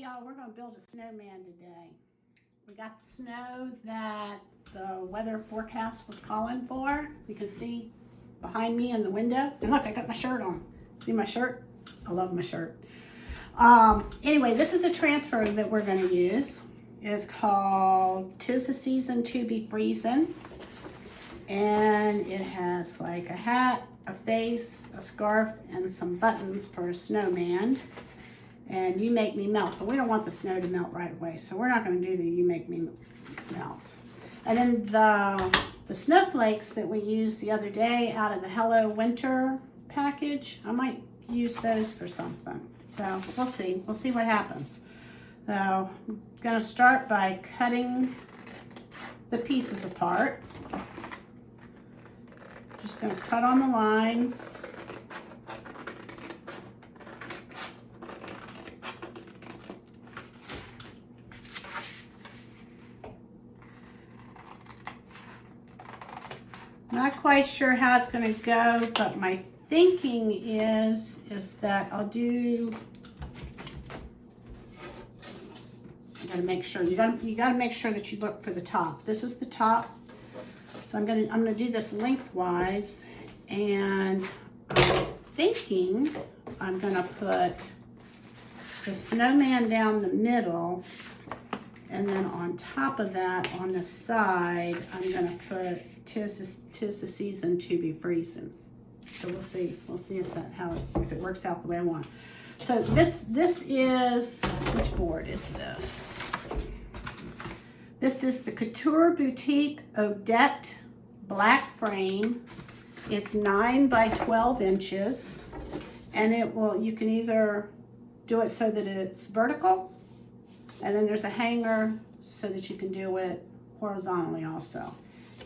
Hey y'all, we're gonna build a snowman today. We got the snow that the weather forecast was calling for. You can see behind me in the window. And look, I got my shirt on. See my shirt? I love my shirt. Anyway, this is a transfer that we're gonna use. It's called 'Tis the Season to Be Freezin'. And it has like a hat, a face, a scarf, and some buttons for a snowman. And You Make Me Melt, but we don't want the snow to melt right away, so we're not going to do the You Make Me Melt. And then the snowflakes that we used the other day out of the Hello Winter package, I might use those for something. So we'll see what happens. So I'm going to start by cutting the pieces apart. Just going to cut on the lines. Not quite sure how it's going to go, but my thinking is that I'll do. You got to make sure you got to make sure that you look for the top. This is the top, so I'm gonna do this lengthwise, and I'm thinking I'm gonna put the snowman down the middle, and then on top of that, on the side, I'm gonna put "Tis the Season to Be Freezin'." So we'll see if it works out the way I want. So this is, which board is this? This is the Couture Boutique Odette black frame. It's 9 by 12 inches, and you can either do it so that it's vertical, and then there's a hanger so that you can do it horizontally also.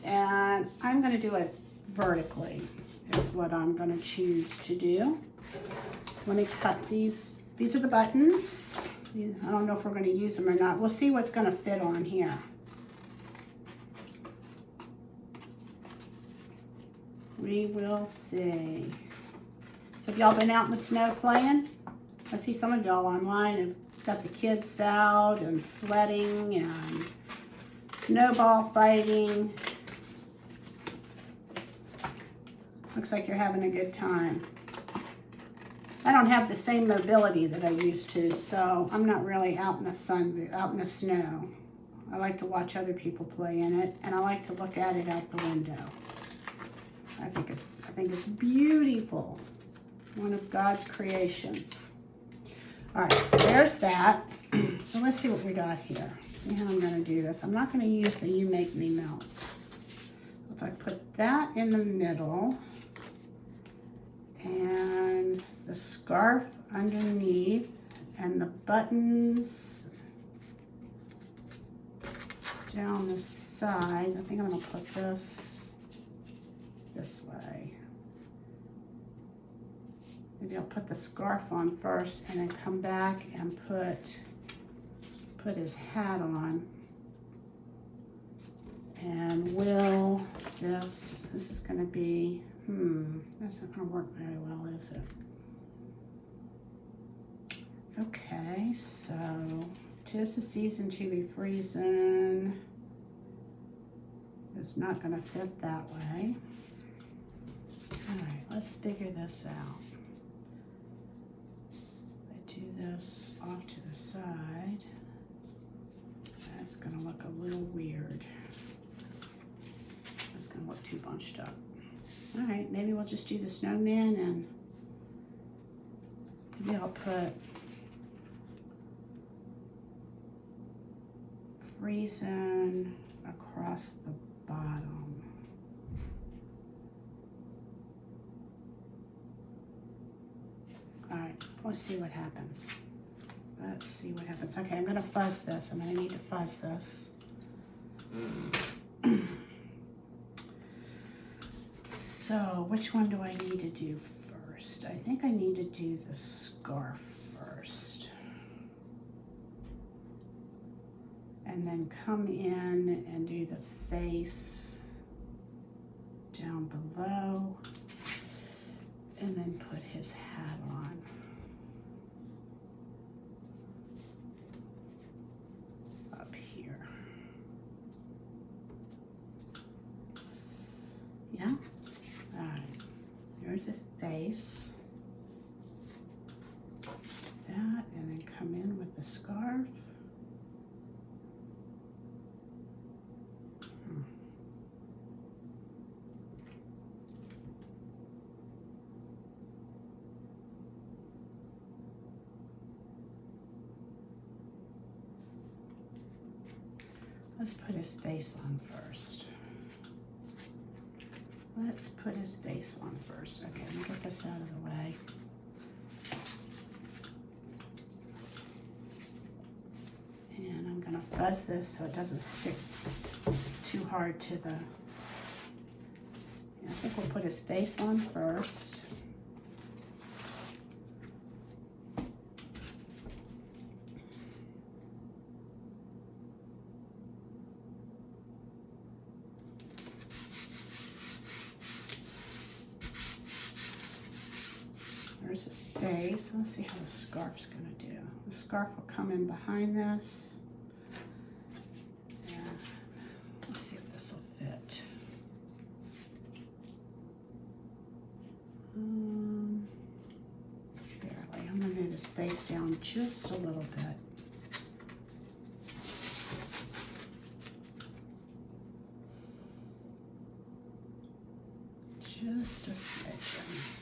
And I'm going to do it vertically is what I'm going to choose to do. Let me cut these. These are the buttons. I don't know if we're going to use them or not. We'll see what's going to fit on here. We will see. So have y'all been out in the snow playing? I see some of y'all online have got the kids out and sledding and snowball fighting. Looks like you're having a good time. I don't have the same mobility that I used to, so I'm not really out in the sun, out in the snow. I like to watch other people play in it, and I like to look at it out the window. I think it's beautiful. One of God's creations. All right, so there's that. So let's see what we got here. See how I'm going to do this. I'm not going to use the You Make Me Melt. If I put that in the middle, and the scarf underneath, and the buttons down the side. I think I'm going to put this way. Maybe I'll put the scarf on first and then come back and put his hat on. And this is going to be, that's not going to work very well, is it? Okay, so 'Tis the Season to Be Freezin' is not going to fit that way. All right, let's figure this out. I do this off to the side. That's going to look a little weird. That's going to look too bunched up. All right, maybe we'll just do the snowman, and maybe I'll put Freezin' across the bottom. All right, let's see what happens. Okay, I'm going to fuzz this. I'm going to need to fuzz this. So, which one do I need to do first? I think I need to do the scarf first. And then come in and do the face down below. And then put his hat on. there's his face. That, and then come in with the scarf. Let's put his face on first. Let's put his face on first. Okay, let me get this out of the way. And I'm gonna fuzz this so it doesn't stick too hard to the, I think we'll put his face on first. There's his face. Let's see how the scarf's gonna do. The scarf will come in behind this. And let's see if this will fit. Barely. I'm gonna move his face down just a little bit. Just a smidgen.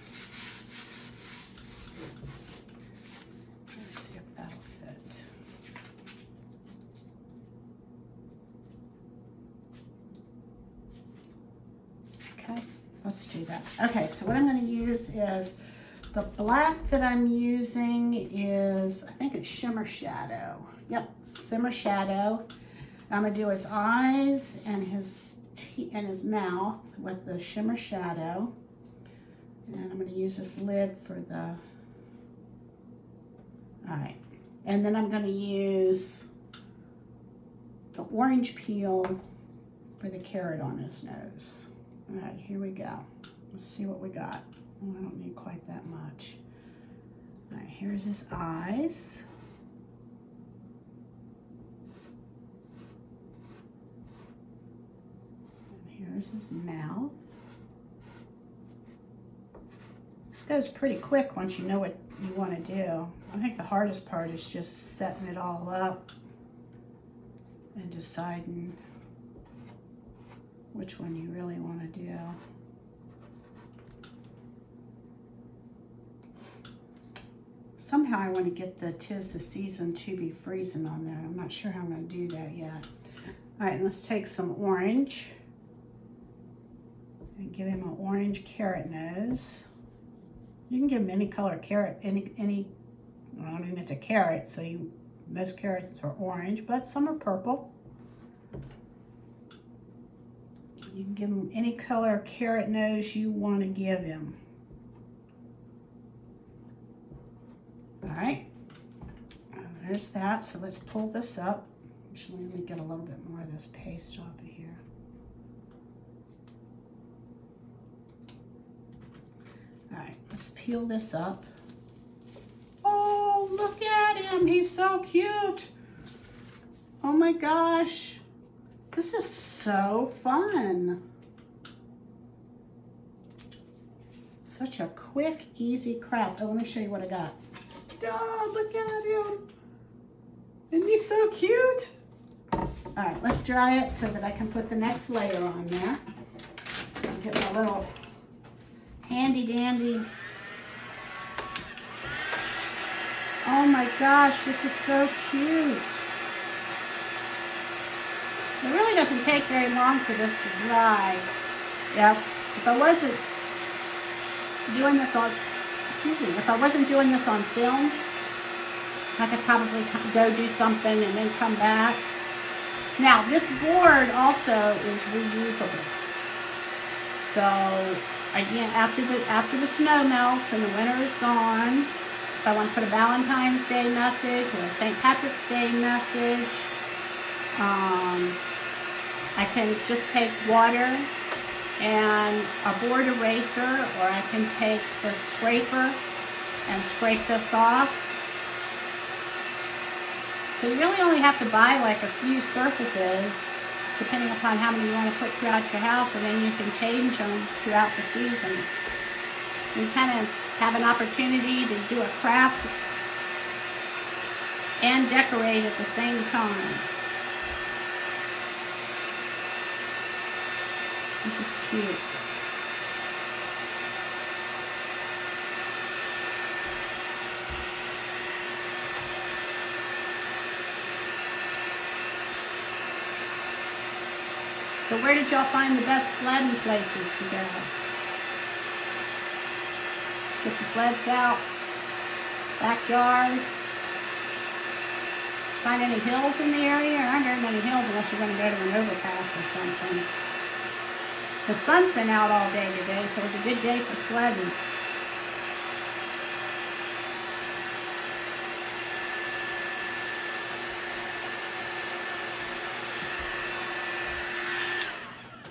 Let's see if that'll fit. Okay, let's do that. Okay, so what I'm going to use is the black that I'm using is, I think it's Shimmer Shadow. Yep, Shimmer Shadow. I'm going to do his eyes and his mouth with the Shimmer Shadow. And I'm going to use this lid for the, all right. And then I'm going to use the orange peel for the carrot on his nose. All right, here we go. Let's see what we got. Oh, I don't need quite that much. All right, here's his eyes. And here's his mouth. This goes pretty quick once you know what you want to do. I think the hardest part is just setting it all up and deciding which one you really want to do. Somehow I want to get the 'Tis the Season to be freezing on there. I'm not sure how I'm going to do that yet. All right, let's take some orange and give him an orange carrot nose. You can give him any color carrot, well, I mean, it's a carrot, so most carrots are orange, but some are purple. You can give him any color carrot nose you want to give him. All right, there's that. So let's pull this up. Actually, let me get a little bit more of this paste off of here. All right, let's peel this up. Oh, look at him. He's so cute. Oh my gosh. This is so fun. Such a quick, easy craft. Oh, let me show you what I got. Oh, look at him. Isn't he so cute? All right, let's dry it so that I can put the next layer on there. I'll get my little handy dandy. Oh my gosh, this is so cute. It really doesn't take very long for this to dry. Yeah, if I wasn't doing this on, if I wasn't doing this on film, I could probably go do something and then come back. Now, this board also is reusable. So, again, after the snow melts and the winter is gone, if I want to put a Valentine's Day message or a St. Patrick's Day message, I can just take water and a board eraser, or I can take the scraper and scrape this off. So you really only have to buy like a few surfaces, depending upon how many you want to put throughout your house, and then you can change them throughout the season. We kind of have an opportunity to do a craft and decorate at the same time. This is cute. So where did y'all find the best sledding places to go? Get the sleds out, backyard. Find any hills in the area? There aren't very many hills unless you're going to go to an overpass or something. The sun's been out all day today, so it's a good day for sledding.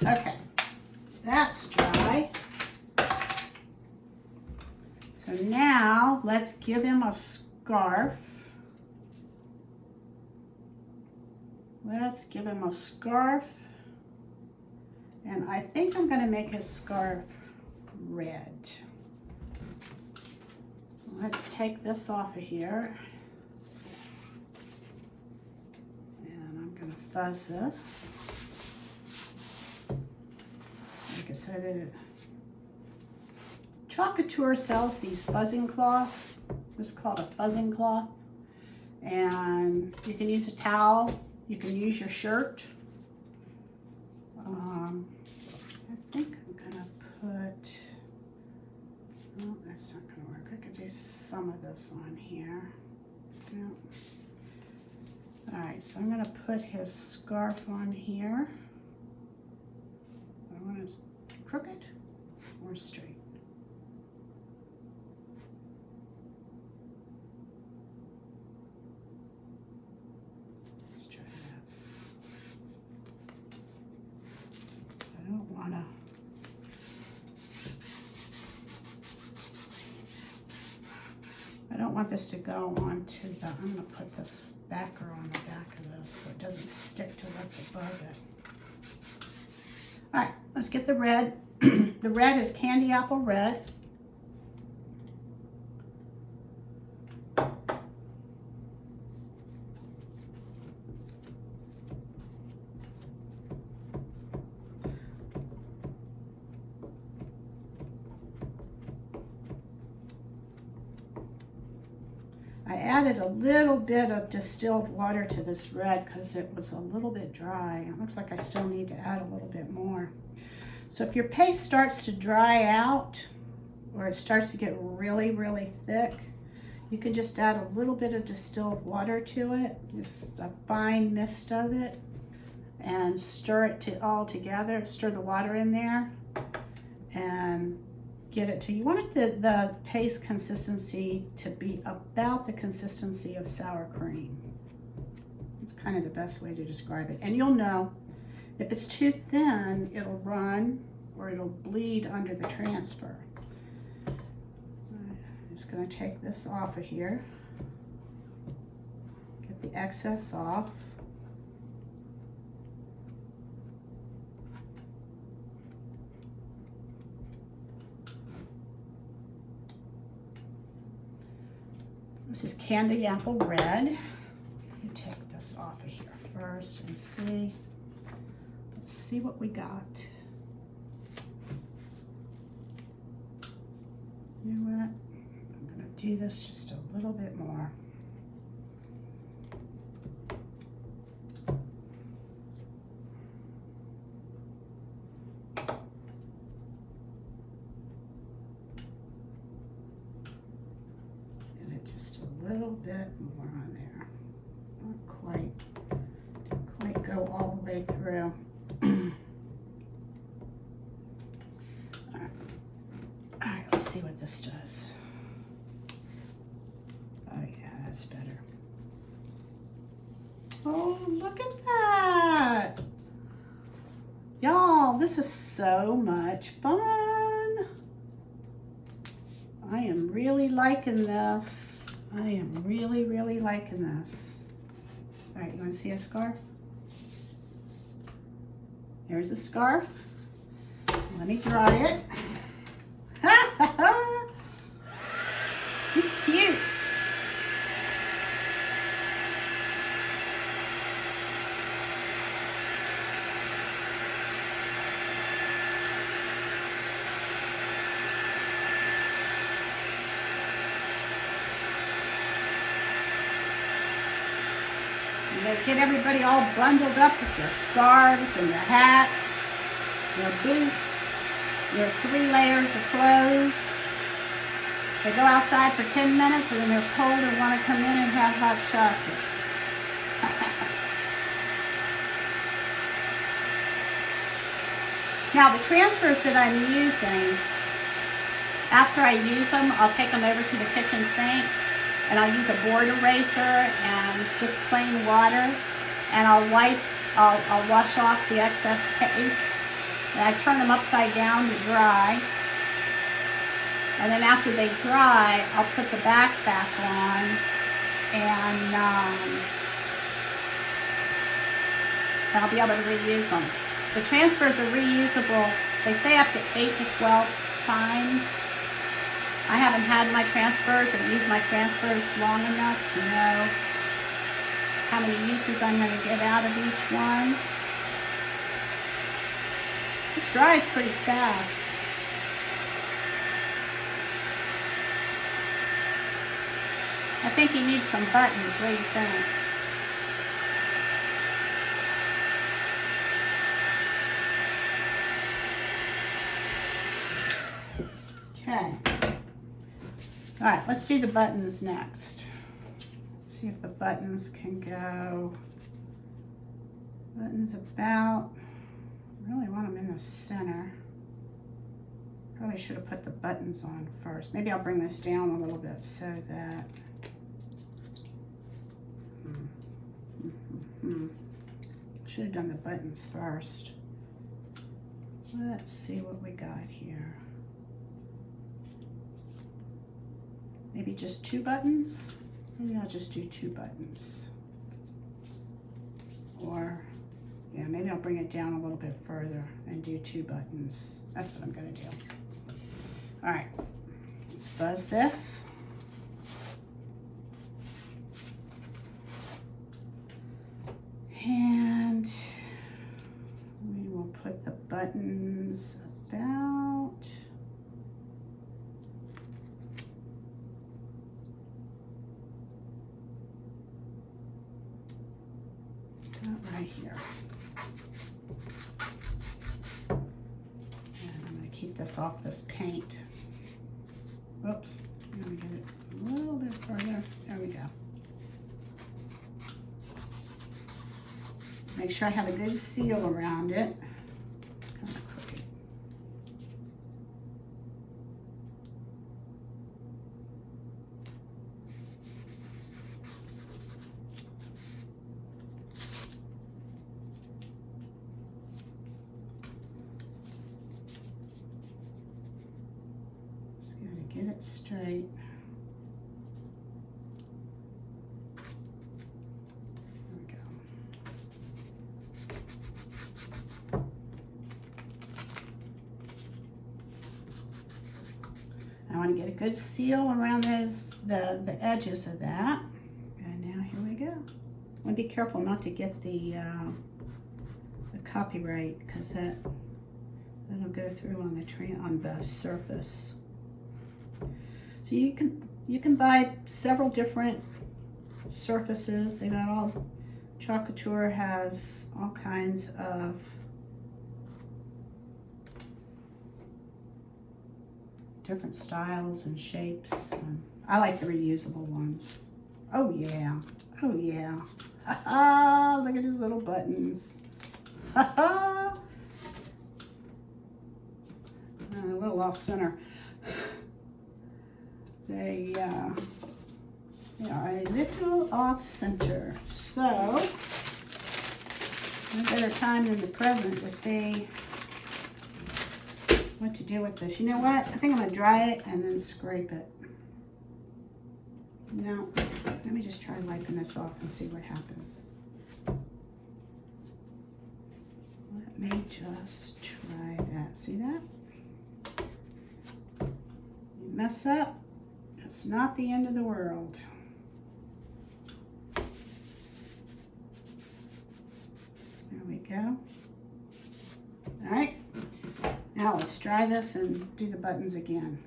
Okay, that's dry. So now let's give him a scarf. Let's give him a scarf. And I think I'm going to make his scarf red. Let's take this off of here. And I'm going to fuzz this. Make it so that Chocateur sells these fuzzing cloths. This is called a fuzzing cloth. And you can use a towel. You can use your shirt. I think I'm gonna put, oh, that's not gonna work. I could do some of this on here. Yeah. All right, so I'm gonna put his scarf on here. I want it crooked or straight. Let's try that. I don't want to. I don't want this to go onto the. I'm going to put this backer on the back of this so it doesn't stick to what's above it. All right, let's get the red. The red is candy apple red. I added a little bit of distilled water to this red because it was a little bit dry. It looks like I still need to add a little bit more. So if your paste starts to dry out or it starts to get really, really thick, you can just add a little bit of distilled water to it, just a fine mist of it, and stir it all together. Stir the water in there and get it to, you want the paste consistency to be about the consistency of sour cream. It's kind of the best way to describe it. And you'll know if it's too thin, it'll run or it'll bleed under the transfer. I'm just going to take this off of here, get the excess off. This is candy apple red. You take this off of here first and see. Let's see what we got. You know what? I'm going to do this just a little bit more. Just a little bit more on there. Didn't quite go all the way through. All right, let's see what this does. Oh yeah, that's better. Oh, look at that. Y'all, this is so much fun. I am really liking this. I am really, really liking this. All right, you want to see a scarf? There's a scarf. Let me dry it. They get everybody all bundled up with their scarves and their hats, their boots, their 3 layers of clothes. They go outside for 10 minutes and then they're cold and want to come in and have hot chocolate. Now the transfers that I'm using, after I use them, I'll take them over to the kitchen sink and I'll use a board eraser and just plain water, and I'll wash off the excess paste, and I turn them upside down to dry, and then after they dry, I'll put the back on, and I'll be able to reuse them. The transfers are reusable. They say up to 8 to 12 times. I haven't had my transfers or used my transfers long enough to know how many uses I'm going to get out of each one. This dries pretty fast. I think he needs some buttons. What do you think? Okay. All right, let's do the buttons next. See if the buttons can go. Buttons about, I really want them in the center. Probably should have put the buttons on first. Maybe I'll bring this down a little bit so that, should have done the buttons first. Let's see what we got here. Maybe just 2 buttons? Maybe I'll just do 2 buttons. Or, yeah, maybe I'll bring it down a little bit further and do 2 buttons. That's what I'm gonna do. All right, let's buzz this. And we will put the buttons about right here. And I'm going to keep this off this paint. Oops, I'm going to get it a little bit further. There we go. Make sure I have a good seal around it. Kind of crooked. Just got to get it straight. I want to get a good seal around the edges of that. And now here we go. I want to be careful not to get the copyright, because that'll go through on the surface. So you can buy several different surfaces. They got all, Chocolate Tour has all kinds of different styles and shapes. I like the reusable ones. Oh yeah, oh yeah. Look at his little buttons. A little off center. They are a little off center. So, no better time than the present to see what to do with this. You know what? I think I'm going to dry it and then scrape it. Now, let me just try wiping this off and see what happens. Let me just try that. See that? You mess up, it's not the end of the world. There we go. All right. Now let's dry this and do the buttons again.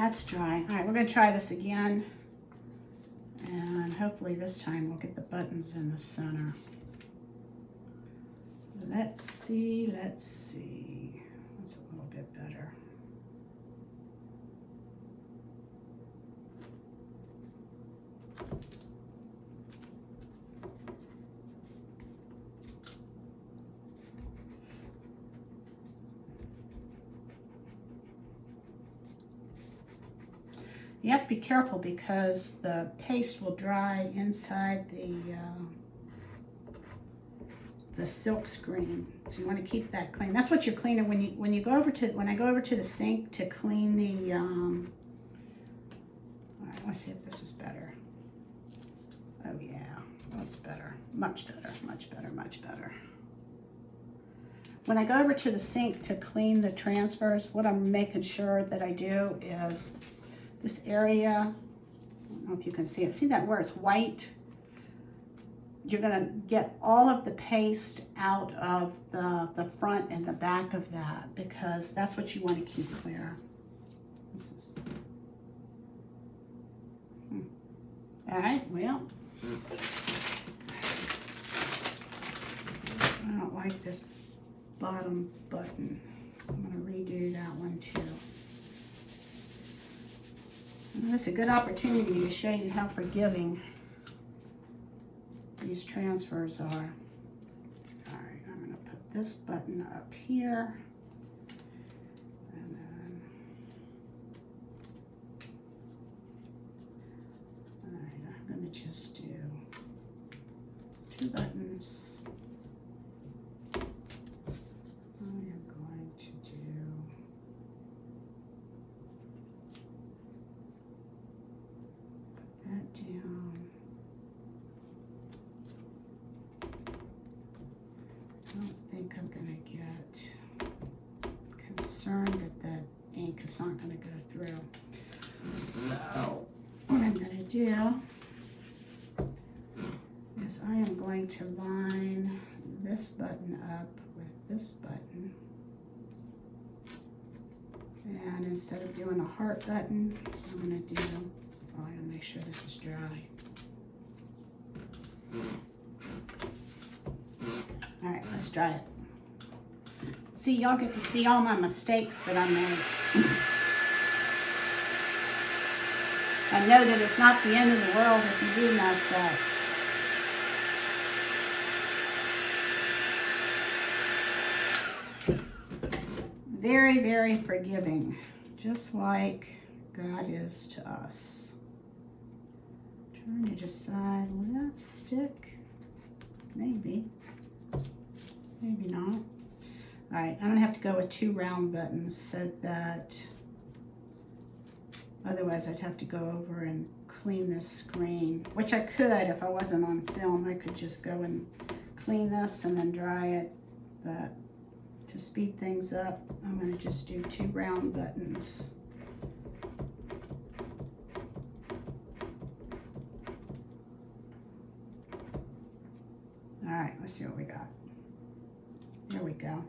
That's dry. All right, we're gonna try this again. And hopefully this time we'll get the buttons in the center. Let's see. That's a little bit better. You have to be careful because the paste will dry inside the silk screen, so you want to keep that clean. That's what you're cleaning when I go over to the sink to clean the. All right, let's see if this is better. Oh yeah, that's better. Much better. Much better. Much better. When I go over to the sink to clean the transfers, what I'm making sure that I do is this area, I don't know if you can see it. See that where it's white? You're gonna get all of the paste out of the front and the back of that because that's what you want to keep clear. This is, all right, well, I don't like this bottom button. I'm gonna redo that one too. And this is a good opportunity to show you how forgiving these transfers are. All right, I'm going to put this button up here. And then, all right, I'm going to just do 2 buttons. I am going to do that down. I don't think I'm gonna get concerned that the ink is not gonna go through. So what I'm gonna do is I am going to line this button up with this button. And instead of doing a heart button, I'm gonna do, oh, I gotta make sure this is dry. All right, let's try it. See, y'all get to see all my mistakes that I made. I know that it's not the end of the world if you do mess up. Very, very forgiving, just like God is to us. Trying to decide, will that stick? Maybe. Maybe not. All right, I'm gonna have to go with 2 round buttons so that, otherwise I'd have to go over and clean this screen, which I could if I wasn't on film. I could just go and clean this and then dry it, but to speed things up, I'm gonna just do 2 round buttons. All right, let's see what we got. There we go.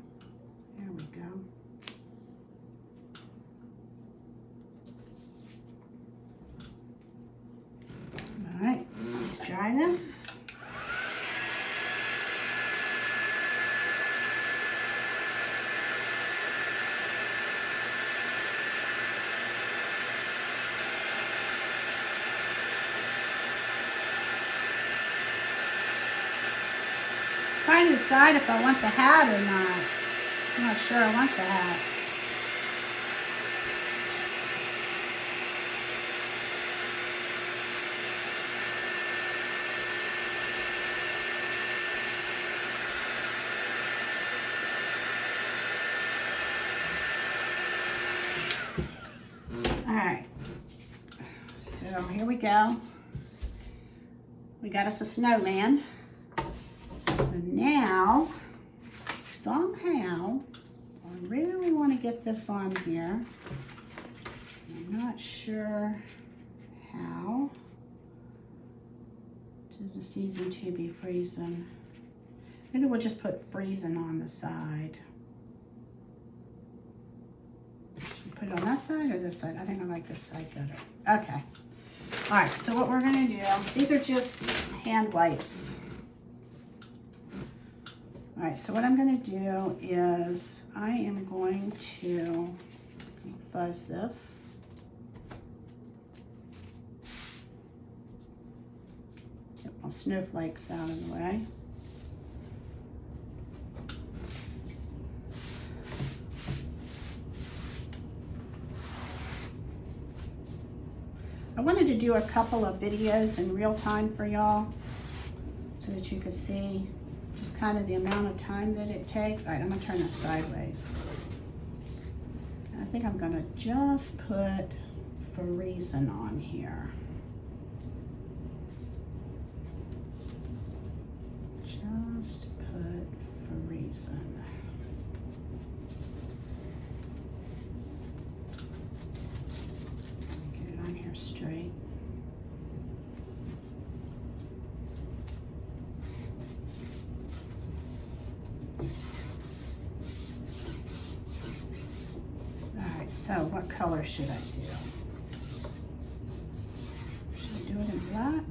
There we go. All right, let's try this. Trying to decide if I want the hat or not. I'm not sure I want the hat. All right, so here we go. We got us a snowman. So now, somehow, I really want to get this on here. I'm not sure how. Doesn't seem to be freezing. Maybe we'll just put freezing on the side. put it on that side or this side? I think I like this side better. Okay. All right, so what we're gonna do, these are just hand wipes. All right, so what I'm gonna do is I am going to fuzz this. Get my snowflakes out of the way. I wanted to do a couple of videos in real time for y'all so that you could see just kind of the amount of time that it takes. All right, I'm gonna turn this sideways. I think I'm gonna just put For Reason on here. Just put For Reason. Get it on here straight. Alright, so what color should I do? Should I do it in black?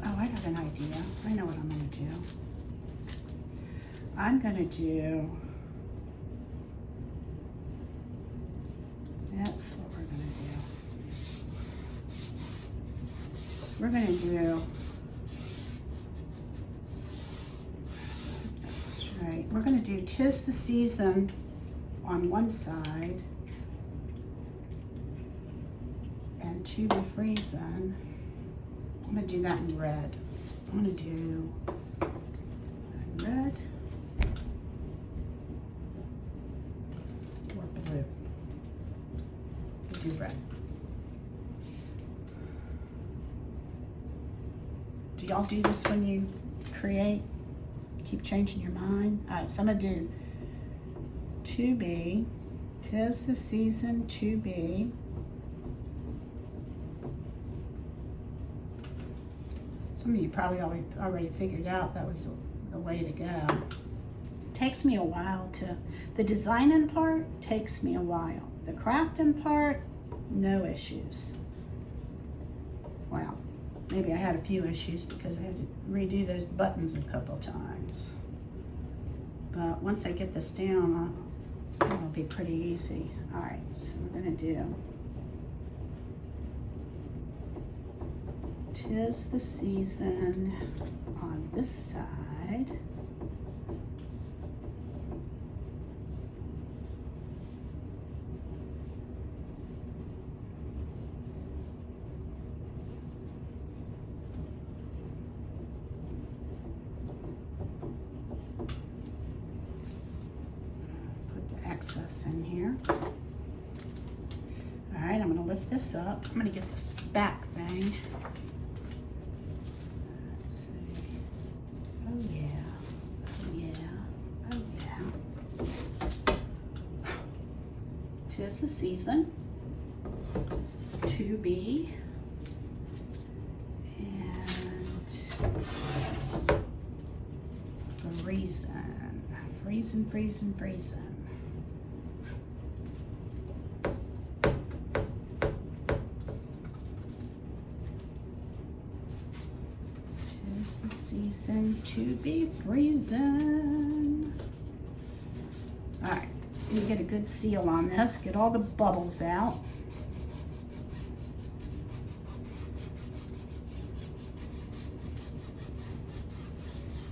Oh, I got an idea. I know what I'm gonna do. I'm gonna do, that's what we're gonna do. We're gonna do, that's right, we're gonna do 'Tis the Season on one side and To Be Freezin'. I'm gonna do that in red. I'm gonna do red or blue. We'll do red. Do y'all do this when you create? Keep changing your mind? All right, so I'm gonna do To Be, 'Tis the Season, To Be. Some of you probably already figured out that was the way to go. It takes me a while to, the designing part takes me a while. The crafting part, no issues. Well, maybe I had a few issues because I had to redo those buttons a couple times. But once I get this down, it'll be pretty easy. All right, so we're gonna do 'Tis the Season on this side. Put the excess in here. All right, I'm gonna lift this up. I'm gonna get this back thing. Oh yeah, oh yeah, oh yeah. 'Tis the Season, To Be, and For Reason. Freezin', freezin', freezin'. 'Tis the Season, To Be Freezin'. All right, you get a good seal on this. Get all the bubbles out.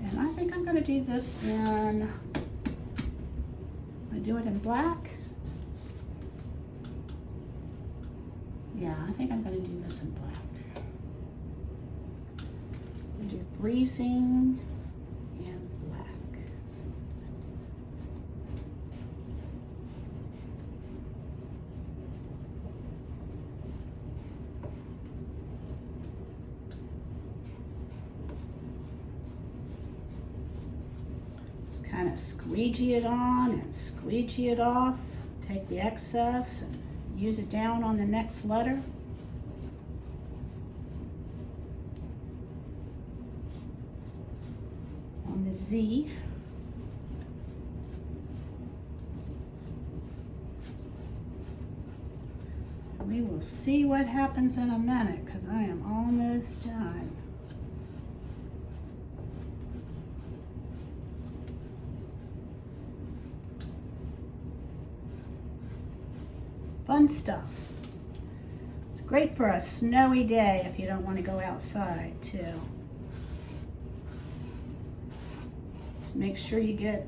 And I think I'm gonna do this in, I do it in black. Yeah, I think I'm gonna do this in black. Do Freezing and black. Just kind of squeegee it on and squeegee it off. Take the excess and use it down on the next letter. On the Z. We'll see what happens in a minute because I am almost done. Fun stuff. It's great for a snowy day if you don't want to go outside too. Just make sure you get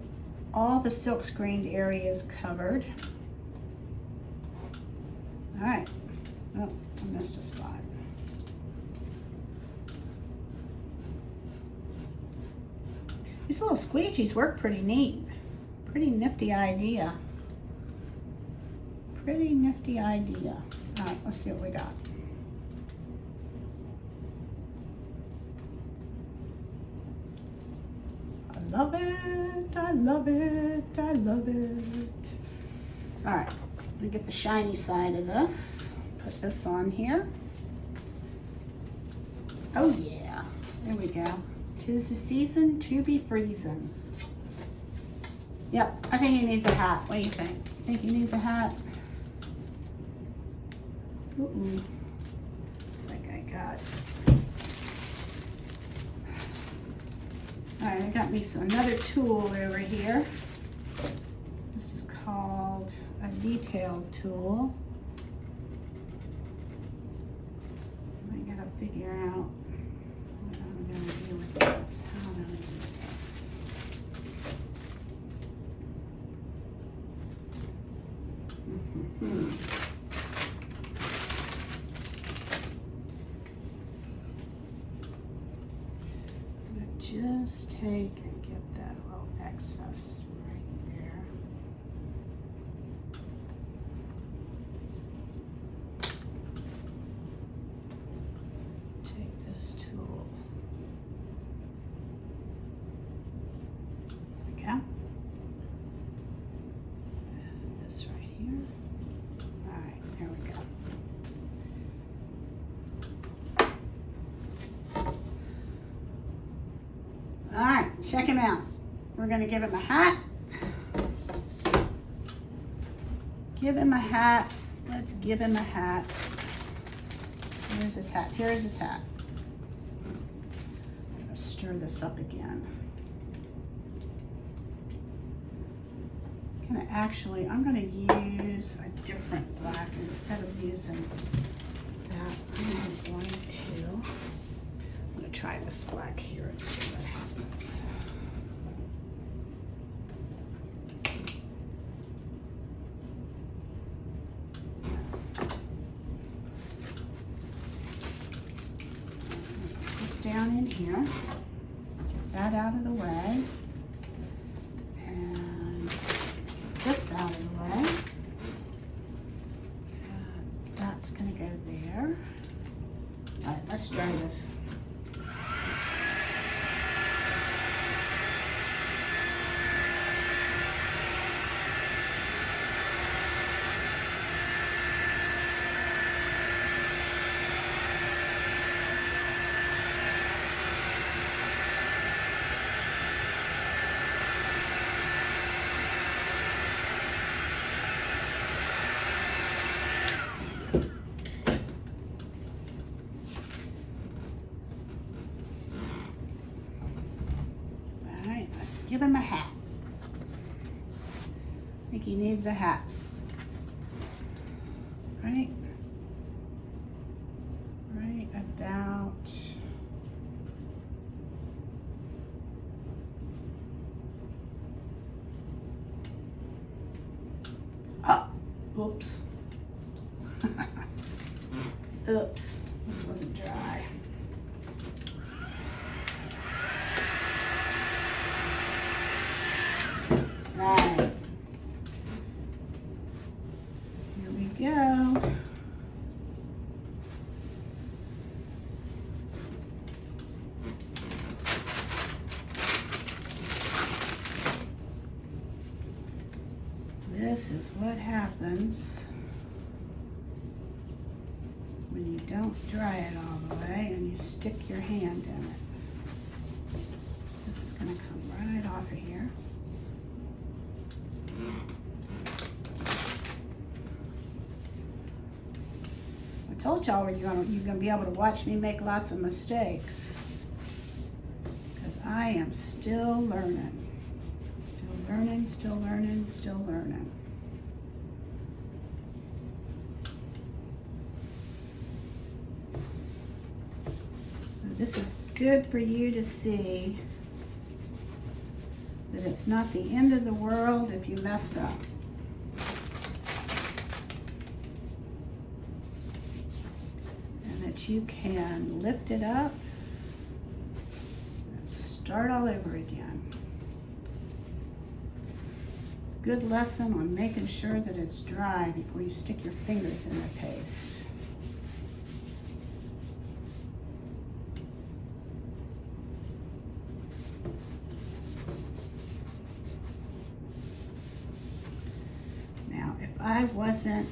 all the silk screened areas covered. All right. Oh, I missed a spot. These little squeegees work pretty neat. Pretty nifty idea. Pretty nifty idea. All right, let's see what we got. I love it, I love it, I love it. All right, let me get the shiny side of this. Put this on here. Oh yeah, there we go. 'Tis the season to be freezing. Yep, I think he needs a hat. What do you think? Think he needs a hat? Looks like I got. All right, I got me another tool over here. This is called a detail tool. I gotta figure out what I'm gonna do with this. How I'm gonna do this. Just take and get that little excess right there. Take this tool. There we go. And this right here. All right, there we go. All right, check him out. We're gonna give him a hat. Give him a hat. Let's give him a hat. Here's his hat. Here's his hat. I'm gonna stir this up again. I'm gonna use a different black instead of using that. I'm gonna try this black here and see what happens. Put this down in here. Get that out of the way. And this out of the way. And that's gonna go there. All right, let's try this. Give him a hat. I think he needs a hat. Right? Right about. Oh, oops. Oops, this wasn't dry. Right. Here we go. This is what happens when you don't dry it all the way and you stick your hand in it. This is going to come right off of here. Told y'all you're gonna be able to watch me make lots of mistakes, because I am still learning. Still learning, still learning, still learning. This is good for you to see that it's not the end of the world if you mess up. And that you can lift it up and start all over again. It's a good lesson on making sure that it's dry before you stick your fingers in the paste. If I wasn't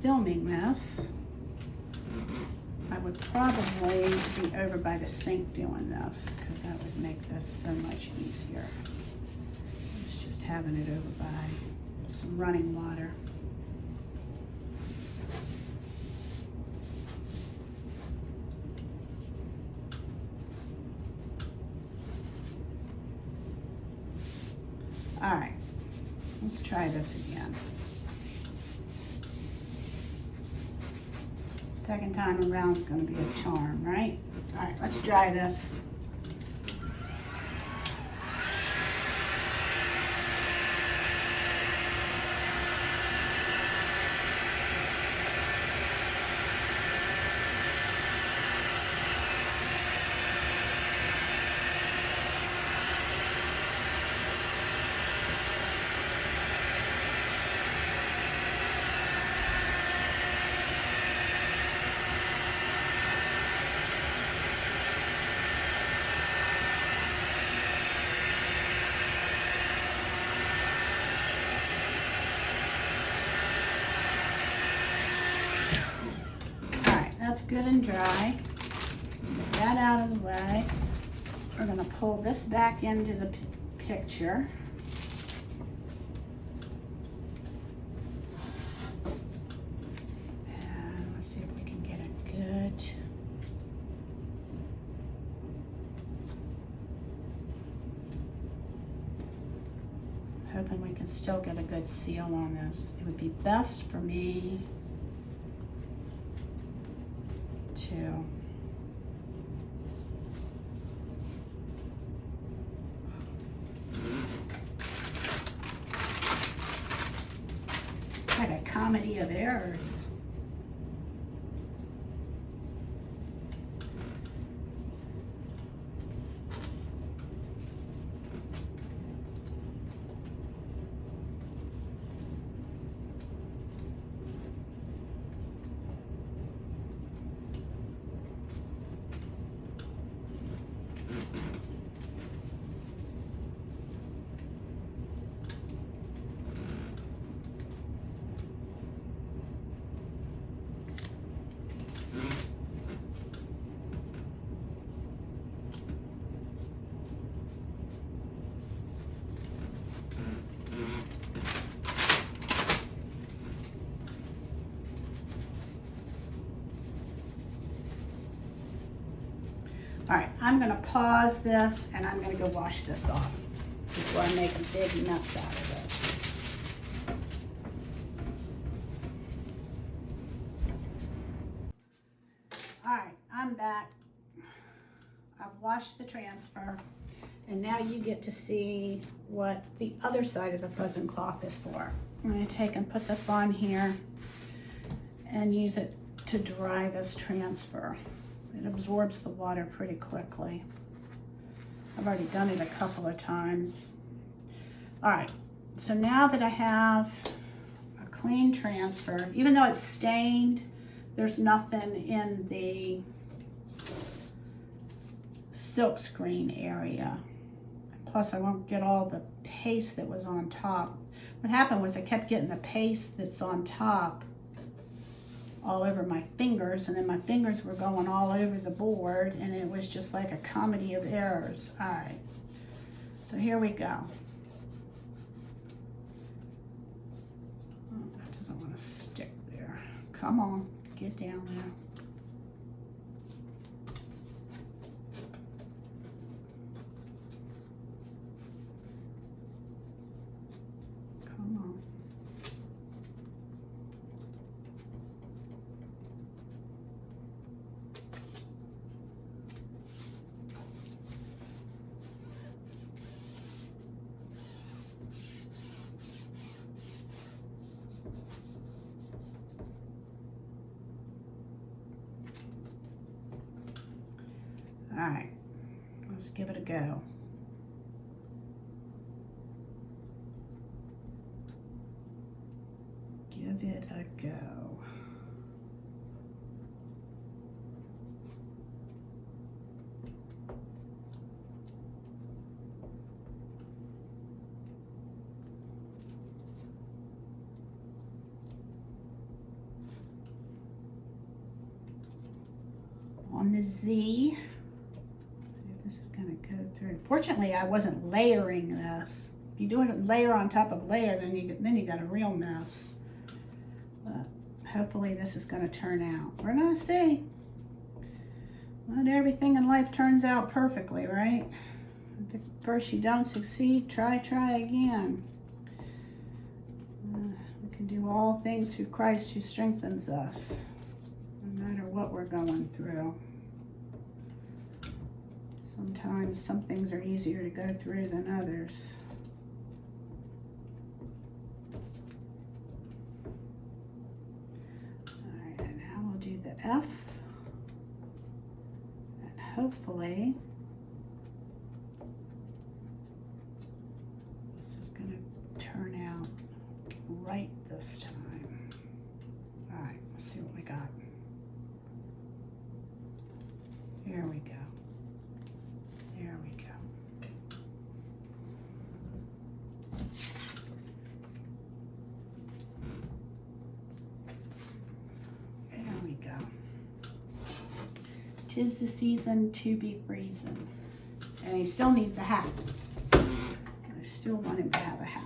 filming this, I would probably be over by the sink doing this, because that would make this so much easier. It's just having it over by some running water. All right, let's try this again. Second time around is going to be a charm, right? All right, let's dry this. That's good and dry. Get that out of the way. We're going to pull this back into the picture. And let's see if we can get it good. Hoping we can still get a good seal on this. It would be best for me to like a comedy of errors. All right, I'm gonna pause this and I'm gonna go wash this off before I make a big mess out of this. All right, I'm back. I've washed the transfer, and now you get to see what the other side of the frozen cloth is for. I'm gonna take and put this on here and use it to dry this transfer. It absorbs the water pretty quickly. I've already done it a couple of times. All right, so now that I have a clean transfer, even though it's stained, there's nothing in the silk screen area. Plus I won't get all the paste that was on top. What happened was I kept getting the paste that's on top all over my fingers, and then my fingers were going all over the board, and it was just like a comedy of errors. All right, so here we go. Oh, that doesn't want to stick there. Come on, Get down there. Come on. All right, let's give it a go. Give it a go. On the Z. This is going to go through. Fortunately, I wasn't layering this. If you do it layer on top of layer, then you got a real mess. But hopefully this is going to turn out. We're going to see. Not everything in life turns out perfectly, right? If at first you don't succeed, try again. We can do all things through Christ who strengthens us, no matter what we're going through. Sometimes some things are easier to go through than others. All right, and now we'll do the F. And hopefully, this is going to turn out right this time. All right, let's see what we got. Here we go. There we go. There we go. 'Tis the season to be freezing. And he still needs a hat. I still want him to have a hat.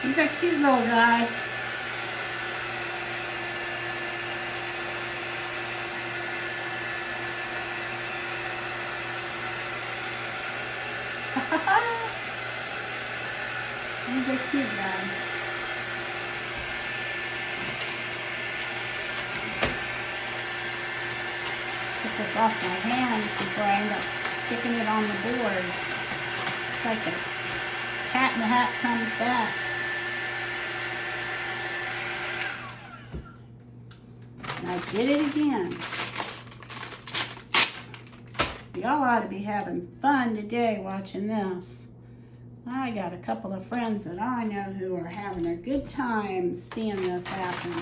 He's a cute little guy. He's a cute guy. Get this off my hands before I end up sticking it on the board. It's like a cat in the hat comes back. I did it again. Y'all ought to be having fun today watching this. I got a couple of friends that I know who are having a good time seeing this happen.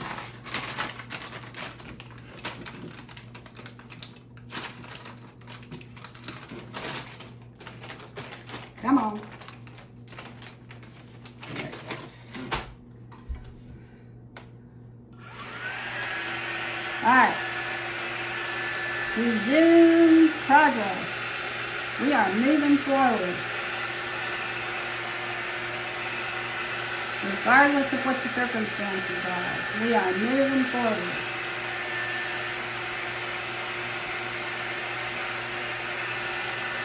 Come on. There it goes. All right. Resume progress. We are moving forward. Regardless of what the circumstances are, we are moving forward.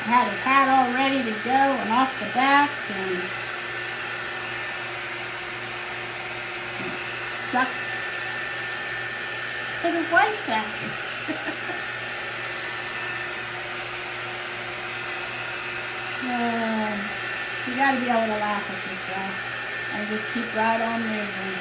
I had his hat all ready to go and off the back, and it's stuck to the white package. You got to be able to laugh at yourself and just keep right on moving.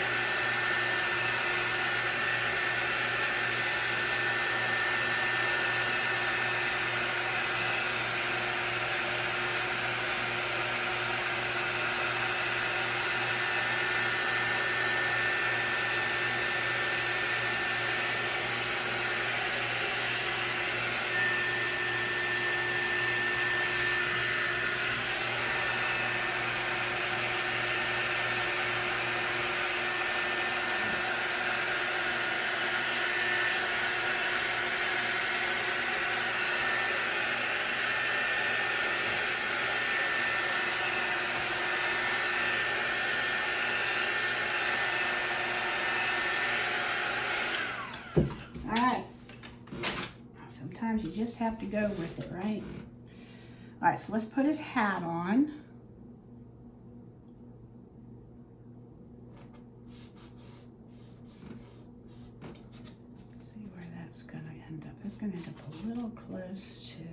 All right. Sometimes you just have to go with it, right? All right, so let's put his hat on. See where that's gonna end up. That's gonna end up a little close to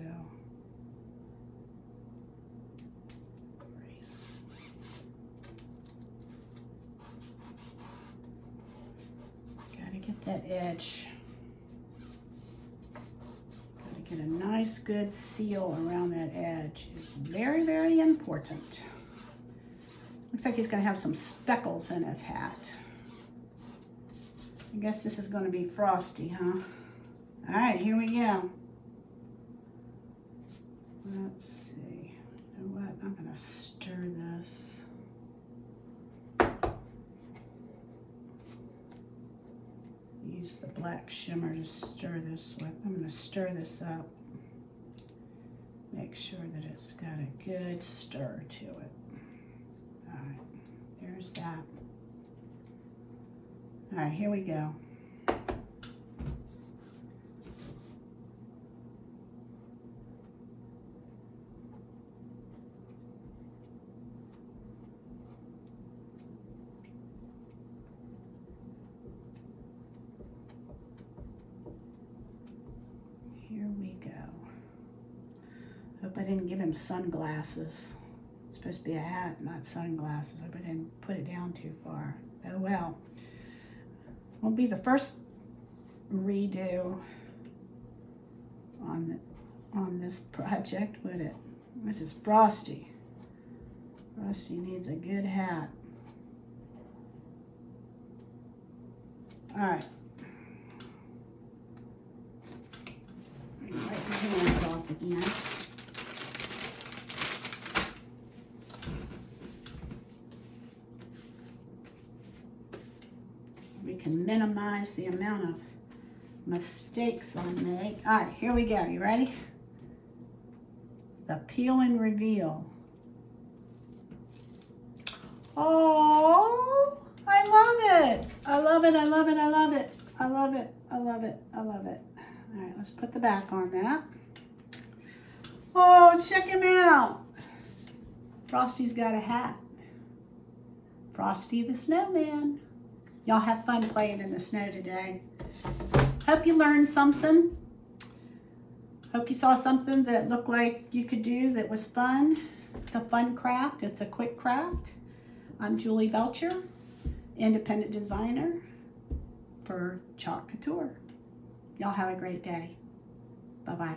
raise. Gotta get that edge. Get a nice good seal around that edge. It's very, very important. Looks like he's gonna have some speckles in his hat. I guess this is gonna be Frosty, huh? All right, here we go. Let's see. You know what? I'm gonna stir this. Use the black shimmer to stir this with. I'm going to stir this up. Make sure that it's got a good stir to it. All right, there's that. All right, here we go. Here we go. Hope I didn't give him sunglasses. It's supposed to be a hat, not sunglasses. Hope I didn't put it down too far. Oh well. Won't be the first redo on this project, would it? This is Frosty. Frosty needs a good hat. All right. Wipe my hands off again. We can minimize the amount of mistakes I make. All right, here we go. You ready? The peel and reveal. Oh, I love it. I love it. I love it. I love it. I love it. I love it. I love it. All right, let's put the back on that. Oh, check him out. Frosty's got a hat. Frosty the Snowman. Y'all have fun playing in the snow today. Hope you learned something. Hope you saw something that looked like you could do that was fun. It's a fun craft. It's a quick craft. I'm Julie Belcher, independent designer for Chalk Couture. Y'all have a great day. Bye-bye.